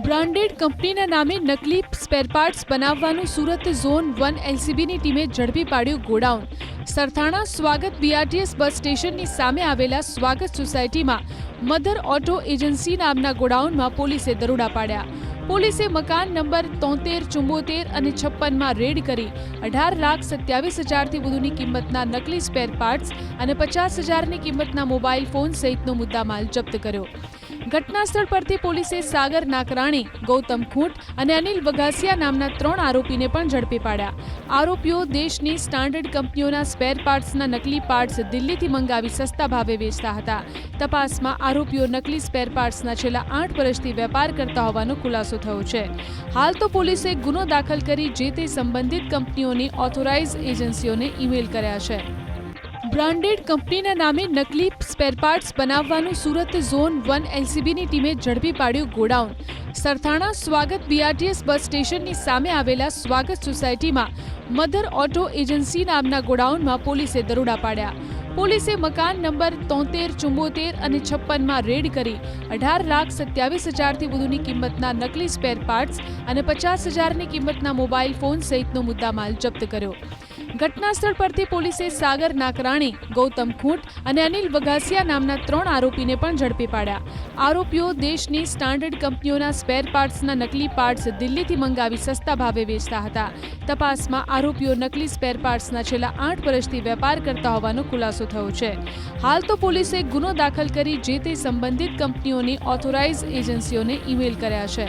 Branded કંપનીના નામે નકલી સ્પેર પાર્ટ્સ બનાવવાનું સુરત ઝોન 1 એલસીબીની ટીમે ઝડપી પાડ્યું ગોડાઉન. સરથાણા સ્વાગત બીઆરટીએસ બસ સ્ટેશનની સામે આવેલા સ્વાગત સોસાયટીમાં મધર ઓટો એજન્સી નામના ગોડાઉનમાં પોલીસે દરોડા પાડ્યા. પોલીસે મકાન નંબર 73, 74 અને 56માં રેડ કરી 18,27,000થી વધુની કિંમતના નકલી સ્પેર પાર્ટ્સ અને 50,000ની કિંમતના મોબાઈલ ફોન સહિતનો મુદ્દામાલ જપ્ત કર્યો. ઘટના સ્થળ પરથી પોલીસે સાગર નાકરાણી, ગૌતમ ખૂંટ અને અનિલ વઘાસિયા નામના 3 આરોપીને પણ ઝડપી પાડ્યા. આરોપીઓ દેશની સ્ટાન્ડર્ડ કંપનીઓના સ્પેર પાર્ટ્સના નકલી પાર્ટ્સ દિલ્હીથી મંગાવી સસ્તા ભાવે વેચતા હતા. તપાસમાં આરોપીઓ નકલી સ્પેર પાર્ટ્સના છેલ્લા 8 વર્ષથી વેપાર કરતા હોવાનો ખુલાસો થયો છે. હાલ તો પોલીસે ગુનો દાખલ કરી જે તે સંબંધિત કંપનીઓની ઓથોરાઇઝ એજન્સીઓને ઈમેલ કર્યા છે. બ્રાન્ડેડ કંપનીના નામે નકલી સ્પેર પાર્ટ્સ બનાવવાનું સુરત ઝોન 1 એલસીબીની ટીમે ઝડપી પાડ્યું ગોડાઉન. સરથાણા સ્વાગત બીઆરટીએસ બસ સ્ટેશનની સામે આવેલા સ્વાગત સોસાયટીમાં મધર ઓટો એજન્સી નામના ગોડાઉનમાં પોલીસે દરોડા પાડ્યા. પોલીસે મકાન નંબર 73, 74 અને 56માં રેડ કરી 18,27,000થી વધુની કિંમતના નકલી સ્પેર પાર્ટ્સ અને 50,000ની કિંમતના મોબાઈલ ફોન સહિતનો મુદ્દામાલ જપ્ત કર્યો. ઘટના સ્થળ પરથી પોલીસે સાગર નાકરાણી, ગૌતમ ખૂંટ અને અનિલ વઘાસિયા નામના 3 આરોપીને પણ ઝડપી પાડ્યા. આરોપીઓ દેશની સ્ટાન્ડર્ડ કંપનીઓના સ્પેર પાર્ટ્સના નકલી પાર્ટ્સ દિલ્હીથી મંગાવી સસ્તા ભાવે વેચતા હતા. તપાસમાં આરોપીઓ નકલી સ્પેર પાર્ટ્સના છેલ્લા 8 વર્ષથી વેપાર કરતા હોવાનો ખુલાસો થયો છે. હાલ તો પોલીસે ગુનો દાખલ કરી જે તે સંબંધિત કંપનીઓની ઓથોરાઇઝ એજન્સીઓને ઈમેલ કર્યા છે.